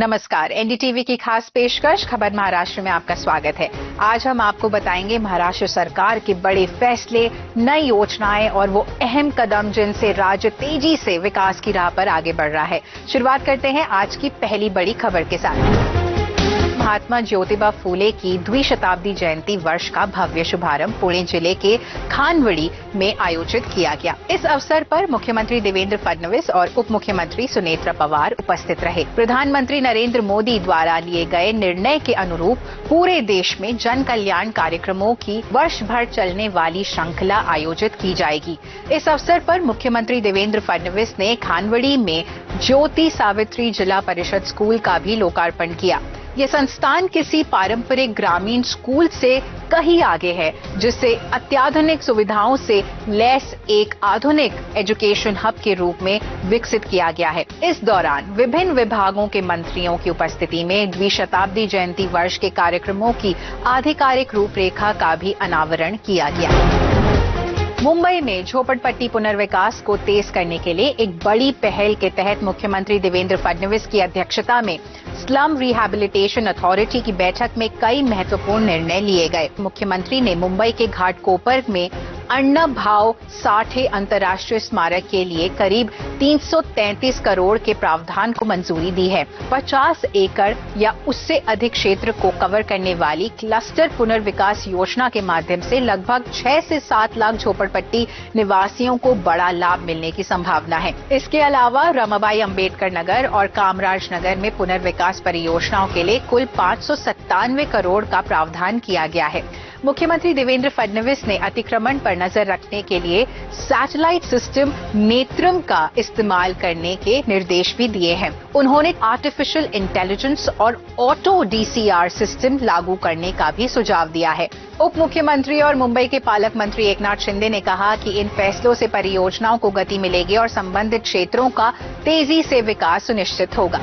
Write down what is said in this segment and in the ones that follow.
नमस्कार, एनडीटीवी की खास पेशकश खबर महाराष्ट्र में आपका स्वागत है। आज हम आपको बताएंगे महाराष्ट्र सरकार के बड़े फैसले, नई योजनाएं और वो अहम कदम जिनसे राज्य तेजी से विकास की राह पर आगे बढ़ रहा है। शुरुआत करते हैं आज की पहली बड़ी खबर के साथ। महात्मा ज्योतिबा फूले की द्विशताब्दी जयंती वर्ष का भव्य शुभारंभ पुणे जिले के खानवड़ी में आयोजित किया गया। इस अवसर पर मुख्यमंत्री देवेंद्र फडणवीस और उप मुख्यमंत्री सुनेत्रा पवार उपस्थित रहे। प्रधानमंत्री नरेंद्र मोदी द्वारा लिए गए निर्णय के अनुरूप पूरे देश में जन कल्याण कार्यक्रमों की वर्ष भर चलने वाली श्रृंखला आयोजित की जाएगी। इस अवसर पर मुख्यमंत्री देवेंद्र फडणवीस ने खानवड़ी में ज्योति सावित्री जिला परिषद स्कूल का भी लोकार्पण किया। ये संस्थान किसी पारंपरिक ग्रामीण स्कूल से कहीं आगे है, जिसे अत्याधुनिक सुविधाओं से लैस एक आधुनिक एजुकेशन हब के रूप में विकसित किया गया है। इस दौरान विभिन्न विभागों के मंत्रियों की उपस्थिति में द्विशताब्दी जयंती वर्ष के कार्यक्रमों की आधिकारिक रूपरेखा का भी अनावरण किया गया। मुंबई में झोपड़पट्टी पुनर्विकास को तेज करने के लिए एक बड़ी पहल के तहत मुख्यमंत्री देवेंद्र फडणवीस की अध्यक्षता में स्लम रिहैबिलिटेशन अथॉरिटी की बैठक में कई महत्वपूर्ण निर्णय लिए गए। मुख्यमंत्री ने मुंबई के घाटकोपर में अण्णा भाऊ साठे अंतर्राष्ट्रीय स्मारक के लिए करीब 333 करोड़ के प्रावधान को मंजूरी दी है। 50 एकड़ या उससे अधिक क्षेत्र को कवर करने वाली क्लस्टर पुनर्विकास योजना के माध्यम से लगभग 6 से 7 लाख झोपड़पट्टी निवासियों को बड़ा लाभ मिलने की संभावना है। इसके अलावा रमाबाई अंबेडकर नगर और कामराज नगर में पुनर्विकास परियोजनाओं के लिए कुल 597 करोड़ का प्रावधान किया गया है। मुख्यमंत्री देवेंद्र फडणवीस ने अतिक्रमण पर नजर रखने के लिए सैटेलाइट सिस्टम नेत्रम का इस्तेमाल करने के निर्देश भी दिए हैं। उन्होंने आर्टिफिशियल इंटेलिजेंस और ऑटो डीसीआर सिस्टम लागू करने का भी सुझाव दिया है। उप मुख्यमंत्री और मुंबई के पालक मंत्री एकनाथ शिंदे ने कहा कि इन फैसलों से परियोजनाओं को गति मिलेगी और संबंधित क्षेत्रों का तेजी से विकास सुनिश्चित होगा।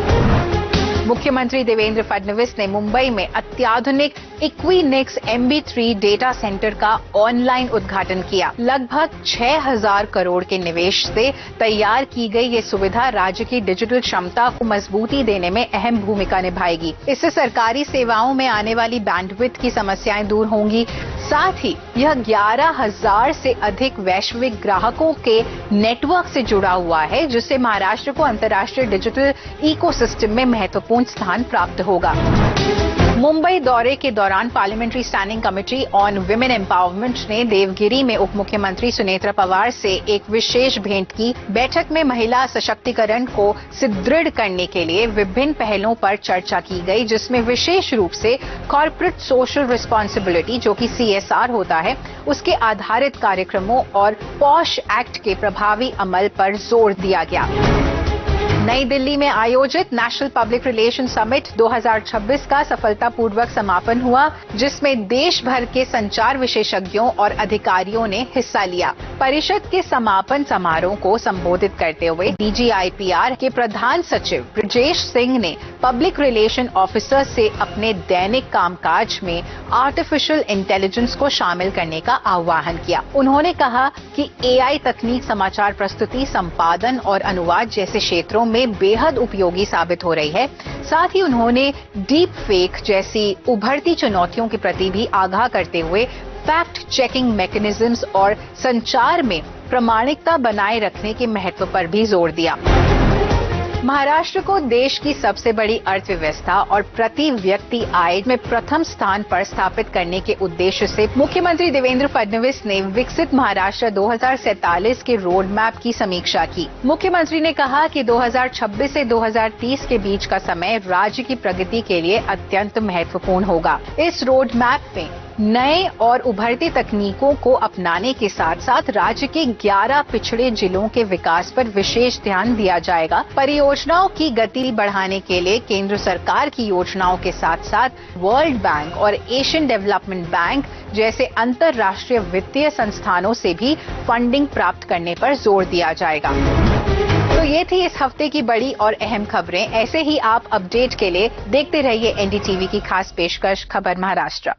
मुख्यमंत्री देवेंद्र फडणवीस ने मुंबई में अत्याधुनिक इक्विनिक्स MB3 डेटा सेंटर का ऑनलाइन उद्घाटन किया। लगभग 6,000 करोड़ के निवेश से तैयार की गई ये सुविधा राज्य की डिजिटल क्षमता को मजबूती देने में अहम भूमिका निभाएगी। इससे सरकारी सेवाओं में आने वाली बैंडविड्थ की समस्याएं दूर होंगी। साथ ही यह 11,000 से अधिक वैश्विक ग्राहकों के नेटवर्क से जुड़ा हुआ है, जिससे महाराष्ट्र को अंतर्राष्ट्रीय डिजिटल इकोसिस्टम में महत्वपूर्ण स्थान प्राप्त होगा। मुंबई दौरे के दौरान parliamentary standing committee on women empowerment ने देवगिरी में उप मुख्यमंत्री सुनेत्रा पवार से एक विशेष भेंट की। बैठक में महिला सशक्तिकरण को सुदृढ़ करने के लिए विभिन्न पहलों पर चर्चा की गई, जिसमें विशेष रूप से कॉर्पोरेट सोशल रिस्पांसिबिलिटी, जो कि CSR होता है, उसके आधारित कार्यक्रमों और पॉश एक्ट के प्रभावी अमल पर जोर दिया गया। नई दिल्ली में आयोजित नेशनल पब्लिक रिलेशन समिट 2026 का सफलतापूर्वक समापन हुआ, जिसमें देश भर के संचार विशेषज्ञों और अधिकारियों ने हिस्सा लिया। परिषद के समापन समारोह को संबोधित करते हुए DGIPR के प्रधान सचिव ब्रजेश सिंह ने पब्लिक रिलेशन ऑफिसर से अपने दैनिक कामकाज में आर्टिफिशियल इंटेलिजेंस को शामिल करने का आह्वान किया। उन्होंने कहा कि AI तकनीक समाचार प्रस्तुति, संपादन और अनुवाद जैसे क्षेत्रों में बेहद उपयोगी साबित हो रही है। साथ ही उन्होंने डीप फेक जैसी उभरती चुनौतियों के प्रति भी आगाह करते हुए फैक्ट चेकिंग मैकेनिज्म्स और संचार में प्रामाणिकता बनाए रखने के महत्व पर भी जोर दिया। महाराष्ट्र को देश की सबसे बड़ी अर्थव्यवस्था और प्रति व्यक्ति आय में प्रथम स्थान पर स्थापित करने के उद्देश्य से मुख्यमंत्री देवेंद्र फडणवीस ने विकसित महाराष्ट्र 2047 के रोड मैप की समीक्षा की। मुख्यमंत्री ने कहा कि 2026 से 2030 के बीच का समय राज्य की प्रगति के लिए अत्यंत महत्वपूर्ण होगा। इस रोड मैप में नए और उभरती तकनीकों को अपनाने के साथ साथ राज्य के 11 पिछड़े जिलों के विकास पर विशेष ध्यान दिया जाएगा। परियोजनाओं की गति बढ़ाने के लिए केंद्र सरकार की योजनाओं के साथ साथ वर्ल्ड बैंक और एशियन डेवलपमेंट बैंक जैसे अंतर्राष्ट्रीय वित्तीय संस्थानों से भी फंडिंग प्राप्त करने पर जोर दिया जाएगा। तो ये थी इस हफ्ते की बड़ी और अहम खबरें। ऐसे ही आप अपडेट के लिए देखते रहिए NDTV की खास पेशकश खबर महाराष्ट्र।